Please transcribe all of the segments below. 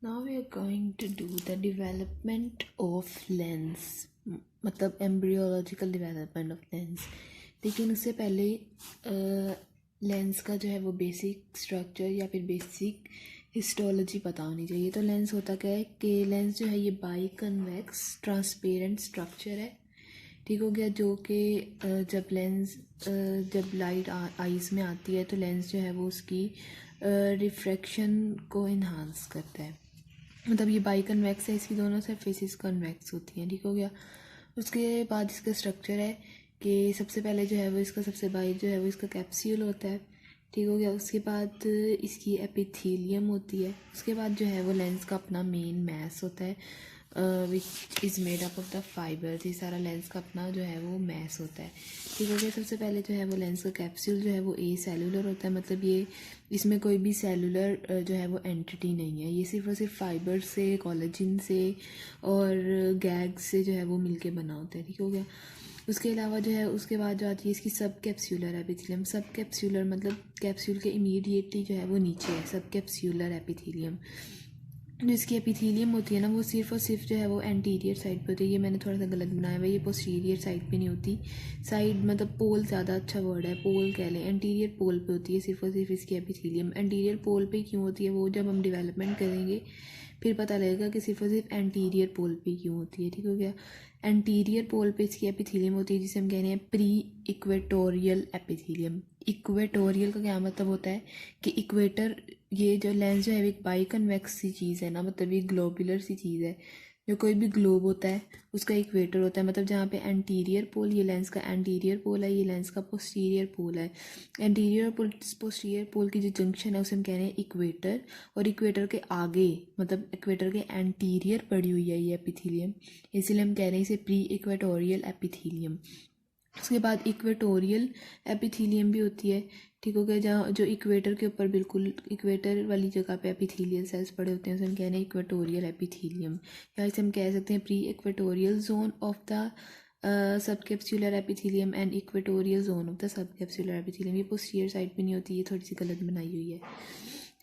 Now we are going to do the development of lens, मतलब embryological development of lens। लेकिन उससे पहले lens का जो है वो बेसिक स्ट्रक्चर या फिर बेसिक हिस्टोलॉजी पता होनी चाहिए। तो लेंस होता क्या है कि लेंस जो है ये बाई कन्वेक्स ट्रांसपेरेंट स्ट्रक्चर है, ठीक हो गया, जो कि जब लाइट आइज़ में आती है तो लेंस जो है वो उसकी रिफ्रैक्शन को इन्हांस करता है। मतलब ये बाई कन्वेक्स है, इसकी दोनों सरफेसेस कन्वेक्स होती हैं, ठीक हो गया। उसके बाद इसका स्ट्रक्चर है कि सबसे पहले जो है वो इसका सबसे बाहर जो है वो इसका कैप्सूल होता है, ठीक हो गया। उसके बाद इसकी एपिथेलियम होती है। उसके बाद जो है वो लेंस का अपना मेन मैस होता है which is made up of the fibres. ये सारा लेंस का अपना जो है वो मैस होता है, ठीक हो गया। सबसे पहले जो है वो लेंस का कैप्सूल जो है वो ए सेलुलर होता है, मतलब ये इसमें कोई भी सेलुलर जो है वो एंटिटी नहीं है, ये सिर्फ और सिर्फ फाइबर से, कोलेजन से और गैग से जो है वो मिलके बना होता है, ठीक हो गया। उसके अलावा जो है उसके बाद जो आती है इसकी सब कैप्सूलर एपिथेलियम। सब कैप्सूलर मतलब कैप्सूल के इमीडिएटली जो है वो नीचे है सब कैप्सूलर एपिथेलियम। जो इसकी एपिथेलियम होती है ना वो सिर्फ और सिर्फ जो है वो एंटीरियर साइड पे होती है। ये मैंने थोड़ा सा गलत बनाया हुआ है, ये पोस्टीरियर साइड पे नहीं होती। साइड मतलब पोल ज़्यादा अच्छा वर्ड है, पोल कह लें, एंटीरियर पोल पे होती है सिर्फ और सिर्फ इसकी एपिथेलियम। एंटीरियर पोल पे क्यों होती है वो जब हम डेवलपमेंट करेंगे फिर पता लगेगा कि सिर्फ और सिर्फ एंटीरियर पोल पे क्यों होती है, ठीक हो गया। एंटीरियर पोल पे इसकी एपिथेलियम होती है जिसे हम कह रहे हैं प्री इक्वेटोरियल एपिथेलियम। इक्वेटोरियल का क्या मतलब होता है कि इक्वेटर, ये जो लेंस जो है एक बाई कन्वेक्स सी चीज़ है ना, मतलब ये ग्लोबुलर सी चीज़ है। जो कोई भी ग्लोब होता है उसका इक्वेटर होता है, मतलब जहाँ पे एंटीरियर पोल, ये लेंस का एंटीरियर पोल है, ये लेंस का पोस्टीरियर पोल है। एंटीरियर और पोस्टीरियर पोल की जो जंक्शन है उसे हम कह रहे हैं इक्वेटर। और इक्वेटर के आगे मतलब इक्वेटर के एंटीरियर पड़ी हुई है ये एपिथेलियम, इसीलिए हम कह रहे हैं इसे प्री इक्वेटोरियल एपिथेलियम। उसके बाद इक्वेटोरियल एपिथेलियम भी होती है, ठीक हो गया, जहाँ जो इक्वेटर के ऊपर बिल्कुल इक्वेटर वाली जगह पे एपिथेलियल सेल्स पड़े होते हैं उसे हम कह रहे हैं इक्वेटोरियल एपिथेलियम, या इसे हम कह सकते हैं pre equatorial zone of the sub capsular epithelium and equatorial zone of the sub capsular epithelium. ये पोस्टीरियर साइड पे नहीं होती, ये थोड़ी सी गलत बनाई हुई है,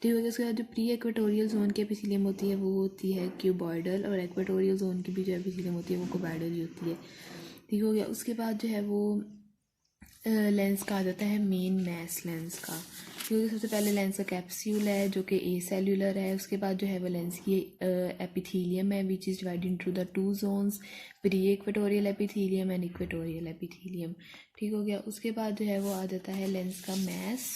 ठीक हो गया। उसके बाद जो प्री इक्वेटोरियल जोन की एपिथेलियम होती है वो होती है क्यूबॉइडल, और इक्वेटोरियल जोन की भी जो एपिथेलियम होती है वो क्यूबॉइडल ही होती है, ठीक हो गया। उसके बाद जो है वो लेंस का आ जाता है मेन मैस लेंस का, क्योंकि सबसे पहले लेंस का कैप्सूल है जो कि ए सेलुलर है। उसके बाद जो है वो लेंस की एपिथेलियम है which is divided into the two zones, pre equatorial epithelium and equatorial epithelium, ठीक हो गया। उसके बाद जो है वो आ जाता है लेंस का मैस,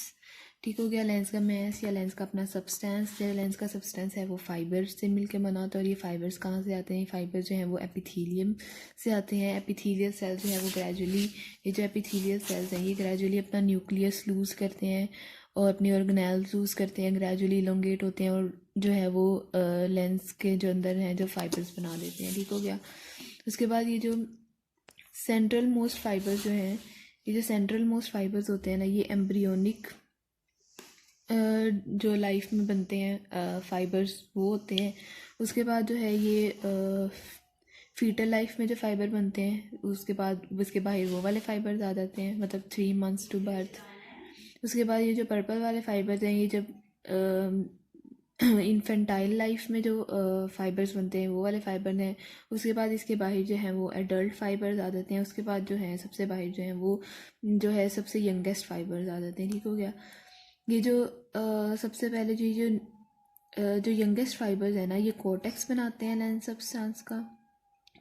ठीक हो गया। लेंस का मैस या लेंस का अपना सब्सटेंस, जो लेंस का सब्सटेंस है वो फाइबर से मिलकर बना होता है। और ये फाइबर्स कहाँ से आते हैं? फाइबर जो हैं वो एपिथेलियम से आते हैं। एपिथेलियल सेल जो है वो ग्रेजुअली, ये जो एपिथेलियल सेल्स हैं ये ग्रेजुअली अपना न्यूक्लियस लूज़ करते हैं और अपनी ऑर्गेनेल्स लूज़ करते हैं, ग्रेजुअली इलोंगेट होते हैं और जो है वो लेंस के जो अंदर हैं जो फाइबर्स बना देते हैं, ठीक हो गया। उसके बाद ये जो सेंट्रल मोस्ट फाइबर्स जो हैं, ये जो सेंट्रल मोस्ट फाइबर्स होते हैं ना, ये एम्ब्रियोनिक जो लाइफ में बनते हैं फाइबर्स वो होते हैं। उसके बाद जो है ये फीटल लाइफ में जो फाइबर बनते हैं उसके बाद उसके बाहर वो वाले फाइबर्स आ जाते हैं, मतलब 3 months टू बर्थ। उसके बाद ये जो पर्पल वाले फाइबर्स हैं ये जब इन्फेंटाइल लाइफ में जो फाइबर्स बनते हैं वो वाले फाइबर हैं। उसके बाद इसके बाहर जो हैं वो एडल्ट फाइबर्स आ जाते हैं। उसके बाद जो है सबसे बाहर जो हैं वो जो है सबसे यंगेस्ट फाइबर्स आ जाते हैं, ठीक हो गया। ये जो सबसे पहले जो यंगेस्ट फाइबर्स है ना ये कोर्टेक्स बनाते हैं लेंस सब्सटेंस का,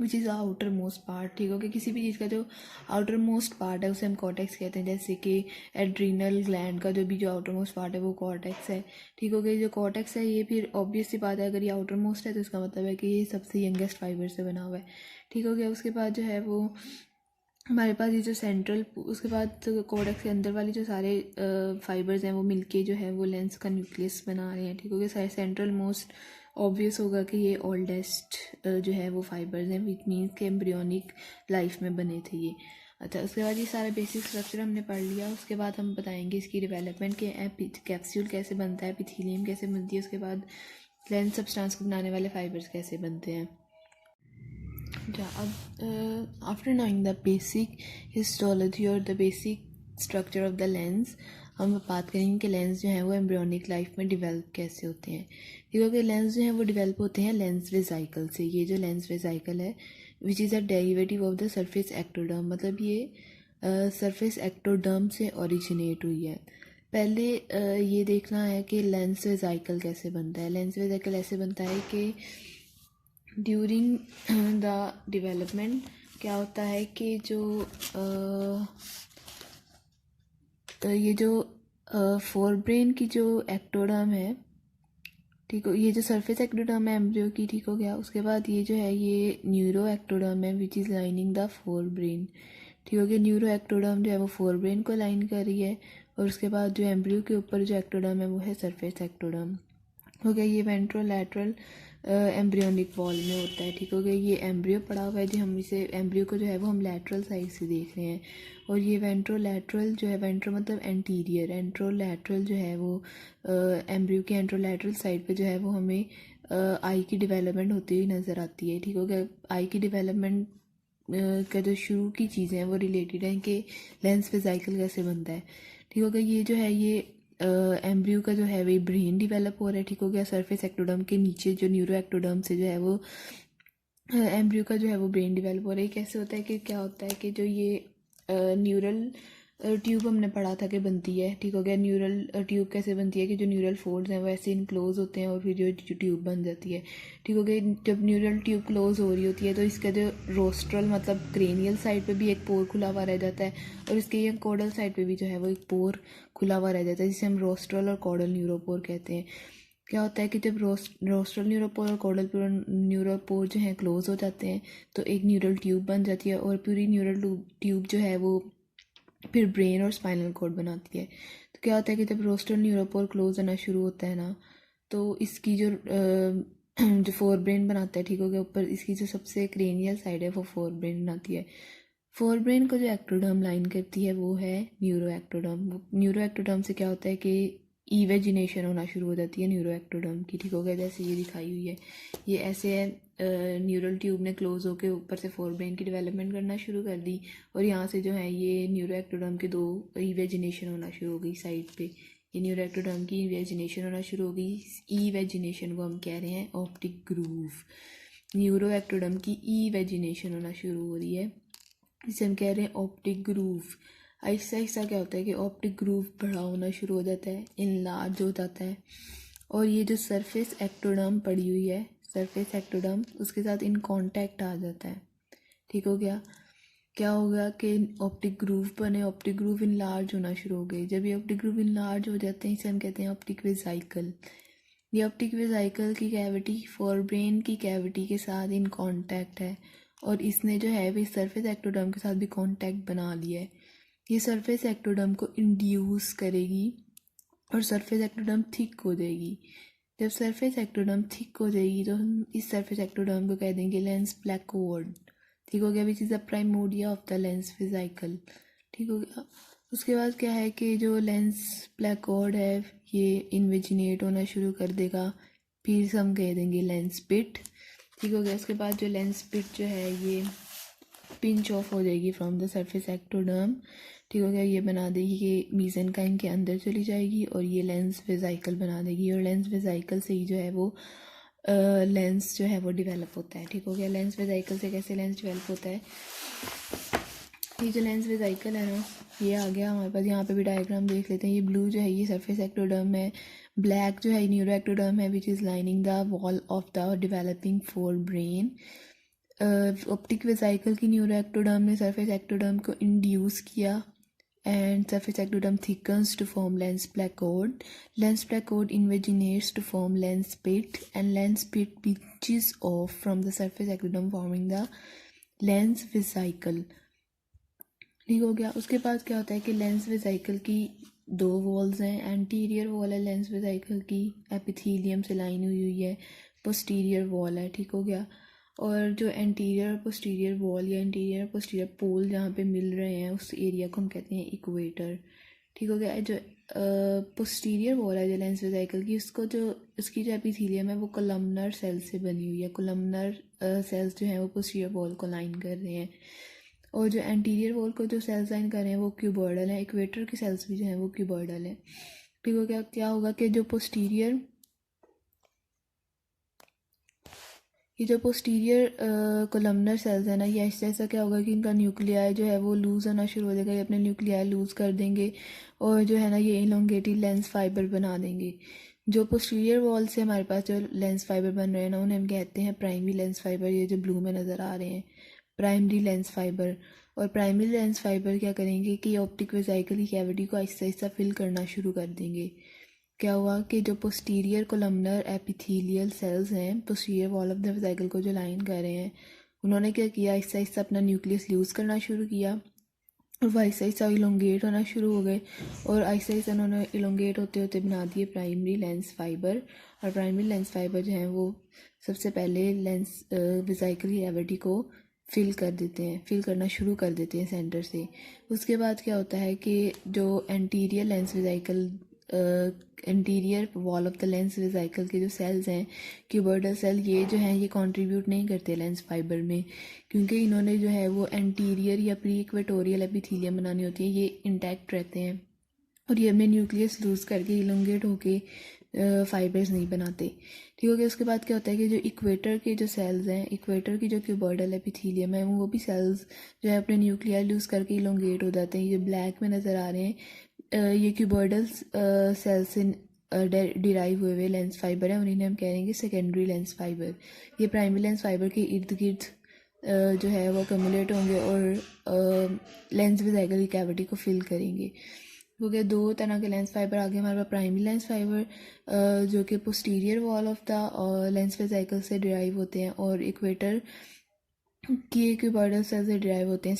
which is outer most part, ठीक हो गया। किसी भी चीज़ का जो आउटर मोस्ट पार्ट है उसे हम कॉर्टेक्स कहते हैं, जैसे कि एड्रीनल ग्लैंड का जो आउटर मोस्ट पार्ट है वो कॉर्टेक्स है, ठीक हो गया। जो कॉर्टेक्स है ये फिर ऑब्वियस सी बात है अगर ये आउटर मोस्ट है तो इसका मतलब है कि ये सबसे यंगेस्ट फाइबर से बना हुआ है, ठीक हो गया। उसके बाद जो है वो हमारे पास ये जो सेंट्रल, उसके बाद कॉर्टेक्स के अंदर वाली जो सारे फाइबर्स हैं वो मिलके जो है वो लेंस का न्यूक्लियस बना रहे हैं, ठीक हो गया। सेंट्रल मोस्ट ऑब्वियस होगा कि ये ओल्डेस्ट जो है वो फाइबर्स हैं, विच मीन्स के एम्ब्रियोनिक लाइफ में बने थे ये। अच्छा, उसके बाद ये सारा बेसिक स्ट्रक्चर हमने पढ़ लिया। उसके बाद हम बताएंगे इसकी डेवलपमेंट के कैप्सूल कैसे बनता है, एपिथेलियम कैसे बनती है, उसके बाद लेंस सब्सटेंस को बनाने वाले फाइबर्स कैसे बनते हैं। After knowing the basic histology or the basic structure of the lens, हम बात करेंगे कि लेंस जो है वो एम्ब्रियोनिक लाइफ में डिवेल्प कैसे होते हैं। क्योंकि लेंस जो है वो डिवेल्प होते हैं लेंस वेसाइकल से। ये जो लेंस वेसाइकल है which is a derivative of the surface ectoderm, मतलब ये सरफेस एक्टोडर्म से ओरिजिनेट हुई है। पहले ये देखना है कि लेंस वेसाइकल कैसे बनता है। लेंस वेसाइकल ऐसे बनता है कि ड्यूरिंग द डेवलपमेंट क्या होता है कि ये जो फोर ब्रेन की जो एक्टोडर्म है, ठीक हो, ये जो सरफेस एक्टोडर्म है एम्ब्रियो की, ठीक हो गया। उसके बाद ये जो है ये न्यूरो एक्टोडर्म है which is lining the fore brain, ठीक हो गया। न्यूरो एक्टोडर्म जो है वो फोर ब्रेन को लाइन कर रही है, और उसके बाद जो एम्ब्रियो के ऊपर जो एक्टोडर्म है वो है सरफेस एक्टोडर्म, हो गया। ये वेंट्रोलैटरल एम्ब्रियोनिक वॉल में होता है, ठीक हो गया। ये एम्ब्रियो पड़ा हुआ है, जो हम इसे एम्ब्रियो को जो है वो हम लैटरल साइड से देख रहे हैं, और ये वेंट्रोलैटरल जो है, वेंट्रो मतलब एंटीरियर, एंट्रोलैटरल जो है वो एम्ब्रियो के एंट्रोलैटरल साइड पे जो है वो हमें आई की डेवलपमेंट होती हुई नज़र आती है, ठीक हो गया। आई की डेवलपमेंट का जो शुरू की चीज़ें हैं वो रिलेटेड हैं कि लेंस वेसाइकल कैसे बनता है, ठीक हो गया। ये जो है ये एम्ब्रियो का जो है वही ब्रेन डिवेलप हो रहा है, ठीक हो गया। सरफेस एक्टोडर्म के नीचे जो न्यूरो एक्टोडर्म से जो है वो एम्ब्रियो का जो है वो ब्रेन डिवेलप हो रहा है। कैसे होता है कि क्या होता है कि जो ये न्यूरल ट्यूब हमने पढ़ा था कि बनती है, ठीक हो गया। न्यूरल ट्यूब कैसे बनती है कि जो न्यूरल फोल्ड्स हैं वो ऐसे इनक्लोज होते हैं और फिर जो ट्यूब बन जाती है, ठीक हो गया। जब न्यूरल ट्यूब क्लोज हो रही होती है तो इसका जो रोस्ट्रल मतलब क्रेनियल साइड पे भी एक पोर खुला हुआ रह जाता है, और इसके ये कोडल साइड पे भी जो है वो एक पोर खुला हुआ रह जाता है, जिसे हम रोस्ट्रल और कोडल न्यूरोपोर कहते हैं। क्या होता है कि जब रोस्ट्रल न्यूरोपोर और कोडल न्यूरोपोर जो हैं क्लोज हो जाते हैं तो एक न्यूरल ट्यूब बन जाती है, और पूरी न्यूरल ट्यूब जो है वो फिर ब्रेन और स्पाइनल कॉर्ड बनाती है। तो क्या होता है कि जब रोस्ट्रल न्यूरोपोर क्लोज होना शुरू होता है ना, तो इसकी जो जो फोर ब्रेन बनाता है, ठीक हो गया, ऊपर इसकी जो सबसे क्रेनियल साइड है वो फोर ब्रेन बनाती है। फोर ब्रेन को जो एक्टोडर्म लाइन करती है वो है न्यूरो एक्टोडर्म। न्यूरो एक्टोडर्म से क्या होता है कि इवेजिनेशन होना शुरू हो जाती है न्यूरो एक्टोडर्म की, ठीक हो गया, जैसे ये दिखाई हुई है। ये ऐसे है, न्यूरल ट्यूब ने क्लोज होकर ऊपर से फोर ब्रेन की डेवलपमेंट करना शुरू कर दी, और यहाँ से जो है ये न्यूरो एक्टोडर्म के दो इवेजिनेशन होना शुरू हो गई साइड पे। ये न्यूरो एक्टोडर्म की इवेजिनेशन होना शुरू हो गई। इवेजिनेशन को हम कह रहे हैं ऑप्टिक ग्रूव। न्यूरो एक्टोडर्म की इवेजिनेशन होना शुरू हो रही है, इसे हम कह रहे हैं ऑप्टिक ग्रूव। ऐसा ऐसा क्या होता है कि ऑप्टिक ग्रूव बड़ा होना शुरू हो जाता है, इनलार्ज हो जाता है, और ये जो सरफेस एक्टोडर्म पड़ी हुई है, सरफेस एक्टोडर्म उसके साथ इन कांटेक्ट आ जाता है, ठीक हो गया। क्या होगा कि ऑप्टिक ग्रूव बने, ऑप्टिक ग्रूव इनलार्ज होना शुरू हो गए। जब ये ऑप्टिक ग्रूव इनलार्ज हो जाते हैं इसे हम कहते हैं ऑप्टिक वेसाइकल। ये ऑप्टिक वेसाइकल की कैविटी फोर ब्रेन की कैविटी के साथ इन कांटेक्ट है, और इसने जो है वो सरफेस एक्टोडर्म के साथ भी कांटेक्ट बना लिया है। ये सरफेस एक्टोडर्म को इंड्यूस करेगी और सरफेस एक्टोडर्म थिक हो जाएगी। जब सरफेस एक्टोडर्म थिक हो जाएगी तो हम इस सरफेस एक्टोडर्म को कह देंगे लेंस प्लेकोड, ठीक हो गया, which is the primordia of the lens vesicle, ठीक हो गया। उसके बाद क्या है कि जो लेंस प्लेकोड है ये इन्वेजिनेट होना शुरू कर देगा, फिर हम कह देंगे लेंस पिट, ठीक हो गया। उसके बाद जो लेंस पिट जो है ये पिंच ऑफ हो जाएगी फ्रॉम द सरफेस एक्टोडर्म, ठीक हो गया। ये बना देगी कि मीजेनकाइम के अंदर चली जाएगी और ये लेंस वेसाइकल बना देगी, और लेंस वेसाइकल से ही जो है वो लेंस जो है वो डेवलप होता है, ठीक हो गया। लेंस वेसाइकल से कैसे लेंस डेवलप होता है, ये जो लेंस वेसाइकल है ना ये आ गया हमारे पास। यहाँ पे भी डायग्राम देख लेते हैं। ये ब्लू जो है ये सरफेस एक्टोडर्म है, ब्लैक जो है न्यूरो एक्टोडर्म है which is lining the wall of the developing fore brain. Optic vesicle की न्यूरो एक्टोडर्म ने सरफेस एक्टोडर्म को इंड्यूस किया, and surface ectoderm thickens to form lens placode. Lens placode invaginates to form lens pit, and lens pit pinches off from the surface ectoderm forming the lens vesicle, ठीक हो गया। उसके बाद क्या होता है कि लेंस वेसाइकल की दो वॉल्स हैं। एंटीरियर वॉल है लेंस वेसाइकल की, एपिथेलियम से लाइन हुई है। पोस्टीरियर वॉल है, ठीक हो गया। और जो एंटीरियर और पोस्टीरियर वॉल या एंटीरियर और पोस्टीरियर पोल जहाँ पे मिल रहे हैं उस एरिया को हम कहते हैं इक्वेटर, ठीक हो गया। जो पोस्टीरियर वॉल है जो लेंस वेसाइकल की, उसको जो उसकी जो एपिथेलियम है वो कोलमनर सेल से बनी हुई है। कोलमनर सेल्स जो हैं वो पोस्टीरियर वॉल को लाइन कर रहे हैं, और जो एंटीरियर वॉल को जो सेल्स लाइन कर रहे हैं वो क्यूबॉइडल है, इक्वेटर की सेल्स भी जो हैं वो क्यूबॉइडल है। ठीक हो गया। क्या होगा कि जो पोस्टीरियर कोलमनर सेल्स है ना, ये ऐसा ऐसा क्या होगा कि इनका न्यूक्लियाई जो है वो लूज़ होना शुरू हो जाएगा, ये अपने न्यूक्लियाई लूज़ कर देंगे और जो है ना ये इलोंगेटेड लेंस फाइबर बना देंगे। जो पोस्टीरियर वॉल से हमारे पास जो लेंस फाइबर बन रहे हैं ना, उन्हें हम कहते हैं प्राइमरी लेंस फाइबर। ये जो ब्लू में नज़र आ रहे हैं प्राइमरी लेंस फाइबर। और प्राइमरी लेंस फाइबर क्या करेंगे कि ऑप्टिक वेसिकल की कैविटी को आहिस्ता आहिस्ता फिल करना शुरू कर देंगे। क्या हुआ कि जो पोस्टीरियर कोलमनर एपिथेलियल सेल्स हैं, posterior wall of the vesicle को जो लाइन कर रहे हैं, उन्होंने क्या किया, आहिस्ता आहिस्ता अपना न्यूक्लियस लूज़ करना शुरू किया और वो आहिस्ता आहिस्ता इलोंगेट होना शुरू हो गए और आहिस्ता आहिस्ता उन्होंने इलोंगेट होते होते बना दिए प्राइमरी लेंस फाइबर। और प्राइमरी लेंस फाइबर जो हैं वो सबसे पहले लेंस वेसिकल की कैविटी को फिल कर देते हैं, फिल करना शुरू कर देते हैं सेंटर से। उसके बाद क्या होता है कि जो anterior lens vesicle interior wall of the lens vesicle के जो सेल्स हैं क्यूबॉइडल सेल, ये जो हैं ये कंट्रीब्यूट नहीं करते लेंस फाइबर में, क्योंकि इन्होंने जो है वो एंटीरियर या प्री इक्वेटोरियल एपिथेलियम बनानी होती है, ये इंटैक्ट रहते हैं और ये अपने न्यूक्लियस लूज़ करके इलोंगेट होके फाइबर्स नहीं बनाते। ठीक हो गया। उसके बाद क्या होता है कि जो इक्वेटर के जो सेल्स हैं, इक्वेटर की जो क्यूबॉइडल एपिथेलियम है, वो भी सेल्स जो है अपने न्यूक्लियर लूज़ करके इलोंगेट हो जाते हैं। ये ब्लैक में नज़र आ रहे हैं, ये क्यूबॉइडल सेल से डिराइव हुए हुए लेंस फाइबर हैं और इन्हें हम कह रहे हैं सेकेंडरी लेंस फाइबर। ये प्राइमरी लेंस फाइबर के इर्द गिर्द जो है वो कम्युलेट होंगे और लेंस वेसिकल की कैविटी को फिल करेंगे। हो गया। दो तरह के लेंस फाइबर आगे हमारे पास प्राइमरी लेंस फाइबर जो कि posterior wall of the lens vesicle से डिराइव होते हैं और इक्वेटर की क्यूबॉइडल सेल से डिराइव होते हैं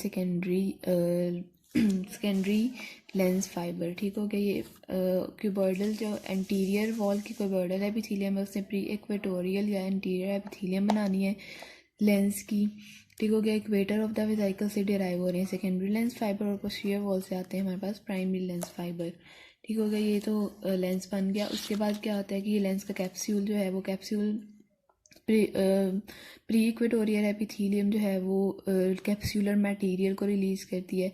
सेकेंडरी लेंस फाइबर। ठीक हो गया। ये क्यूबॉइडल जो एंटीरियर वॉल की क्यूबॉइडल एपिथेलियम है, उसने प्री इक्वेटोरियल या एंटीरियर एपिथेलियम बनानी है लेंस की। ठीक हो गया। इक्वेटर ऑफ द वेसिकल से डिराइव हो रहे हैं सेकेंडरी लेंस फाइबर और पोस्टीरियर वॉल से आते हैं हमारे पास प्राइमरी लेंस फाइबर। ठीक हो गया। ये तो लेंस बन गया। उसके बाद क्या होता है कि ये लेंस का कैप्सूल जो है वो कैप्सूल प्री इक्वेटोरियल एपिथेलियम जो है वो कैप्सूलर मटेरियल को रिलीज़ करती है।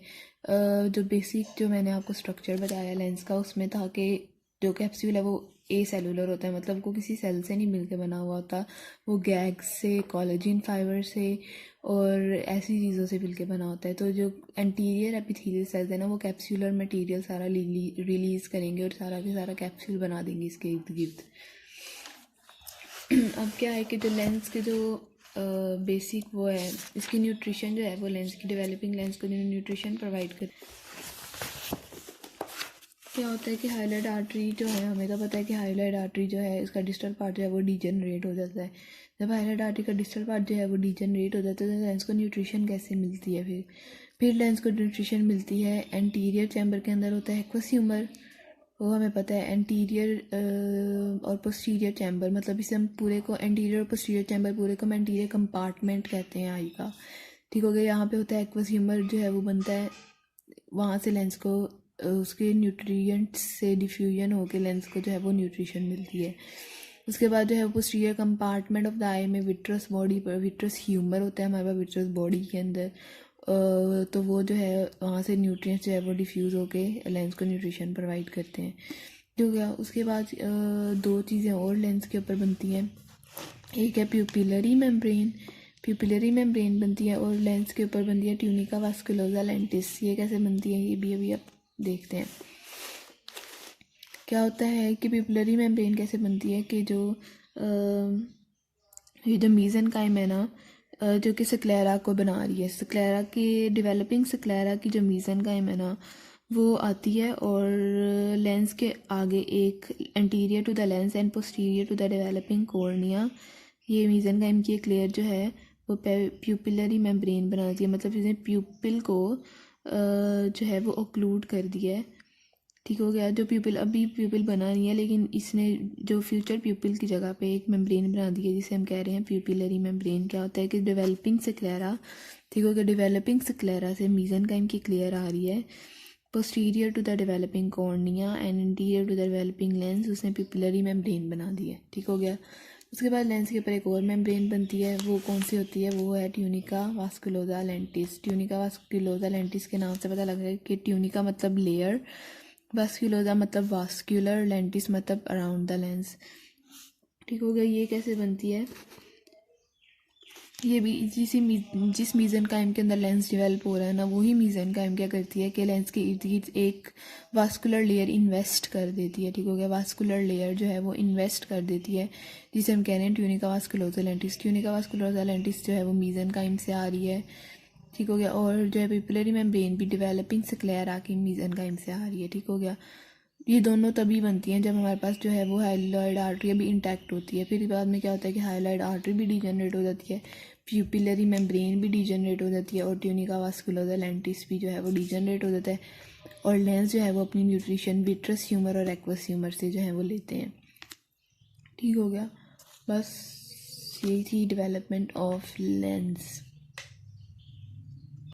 जो बेसिक जो मैंने आपको स्ट्रक्चर बताया लेंस का, उसमें था कि जो कैप्सूल है वो ए सेलुलर होता है, मतलब वो किसी सेल से नहीं मिलकर बना हुआ होता, वो गैग से, कोलेजन फाइबर से और ऐसी चीज़ों से मिलकर बना होता है। तो जो एंटीरियर एपिथेलियल सेल्स है ना, वो कैप्सूलर मटेरियल सारा रिलीज़ करेंगे और सारा के सारा कैप्सूल बना देंगे इसके इर्द गिर्द। अब क्या है कि जो लेंस के जो बेसिक वो है, इसकी न्यूट्रिशन जो है वो लेंस की डेवलपिंग लेंस को न्यूट्रिशन प्रोवाइड कर। क्या होता है कि हाइलाइट आर्टरी जो है, हमें तो पता है कि हाइलाइट आर्टरी जो है इसका डिस्टल पार्ट जो है वो डीजनरेट हो जाता है। जब हाइलाइट आर्टरी का डिस्टल पार्ट जो है वो डीजनरेट हो जाता है तो लेंस को न्यूट्रिशन कैसे मिलती है? फिर लेंस को न्यूट्रिशन मिलती है एंटीरियर चैम्बर के अंदर होता है एक्वस ह्यूमर, वो हमें पता है। एंटीरियर और पोस्टीरियर चैम्बर, मतलब इसे हम पूरे को एंटीरियर और पोस्टीरियर चैम्बर पूरे को हम एंटीरियर कंपार्टमेंट कहते हैं आई का। ठीक हो गया। यहाँ पे होता है एक्वस ह्यूमर जो है वो बनता है, वहाँ से लेंस को उसके न्यूट्रिएंट्स से डिफ्यूजन होकर लेंस को जो है वो न्यूट्रिशन मिलती है। उसके बाद जो है पोस्टीरियर कंपार्टमेंट ऑफ द आई में विट्रस बॉडी पर विट्रस ह्यूमर होता है हमारे पास विट्रस बॉडी के अंदर, तो वो जो है वहाँ से न्यूट्रिएंट्स जो है वो डिफ्यूज़ होके लेंस को न्यूट्रिशन प्रोवाइड करते हैं। जो गया। उसके बाद दो चीज़ें और लेंस के ऊपर बनती हैं, एक है प्यूपिलरी मेम्ब्रेन, प्यूपिलरी मेम्ब्रेन बनती है और लेंस के ऊपर बनती है ट्यूनिका वास्कुलोसा लेंटिस। ये कैसे बनती है ये भी अभी आप देखते हैं। क्या होता है कि प्यूपिलरी मेम्ब्रेन कैसे बनती है कि जो ये जो मीज़ेनकाइम है ना, जो कि स्क्लेरा को बना रही है, स्क्लेरा की डेवलपिंग स्क्लेरा की जो मीज़ेनकाइम है ना वो आती है और लेंस के आगे एक anterior to the lens and posterior to the developing cornea, ये मीज़ेनकाइम की एक लेयर जो है वो प्यूपिलरी मेम्ब्रेन बनाती है, मतलब इसने प्यूपिल को जो है वो ओक्लूड कर दिया है। ठीक हो गया। जो प्यूपिल अभी प्यूपिल बना नहीं है, लेकिन इसने जो फ्यूचर प्यूपिल की जगह पे एक मेम्ब्रेन बना दी है जिसे हम कह रहे हैं प्यूपिलरी मेम्ब्रेन। क्या होता है कि डेवलपिंग स्क्लेरा, ठीक हो गया, डेवलपिंग स्क्लेरा से मीज़ेनकाइम की क्लियर आ रही है posterior to the developing cornea and interior to the developing lens, उसने प्यूपिलरी मेम्ब्रेन बना दी है। ठीक हो गया। उसके बाद लेंस के ऊपर एक और मेम्ब्रेन बनती है, वो कौन सी होती है, वो है ट्यूनिका वास्कुलोसा लेंटिस। ट्यूनिका वास्कुलोसा लेंटिस के नाम से पता लग रहा है कि ट्यूनिका मतलब लेयर, वास्कुलोसा मतलब वास्कुलर, लेंटिस मतलब अराउंड द लेंस। ठीक हो गया। ये कैसे बनती है, ये भी जिस मीज़ेनकाइम के अंदर लेंस डेवलप हो रहा है ना, वही मीज़ेनकाइम क्या करती है कि लेंस के इर्द गिर्द एक वास्कुलर लेयर इन्वेस्ट कर देती है। ठीक हो गया। वास्कुलर लेयर जो है वो इन्वेस्ट कर देती है, जिसे हम कह रहे हैं ट्यूनिका वास्कुलोसा लेंटिस। ट्यूनिका वास्कुलोसा लेंटिस जो है वो मीज़ेनकाइम से आ रही है। ठीक हो गया। और जो है पिपुलरी मेम्ब्रेन भी डेवलपिंग स्क्लेरा की मीज़ेनकाइम से आ रही है। ठीक हो गया। ये दोनों तभी बनती हैं जब हमारे पास जो है वो हाइलॉइड आर्टरी अभी इंटैक्ट होती है। फिर बाद में क्या होता है कि हाइलॉइड आर्टरी भी डिजनरेट हो जाती है, प्यूपिलरी मेम्ब्रेन भी डिजनरेट हो जाती है, और ट्यूनिका वास्कुलोसा लेंटिस भी जो है वो डिजनरेट हो जाता है, और लेंस जो है वो अपनी न्यूट्रिशन विट्रस ह्यूमर और एक्वस ह्यूमर से जो है वो लेते हैं। ठीक हो गया। बस यही थी डेवलपमेंट ऑफ लेंस।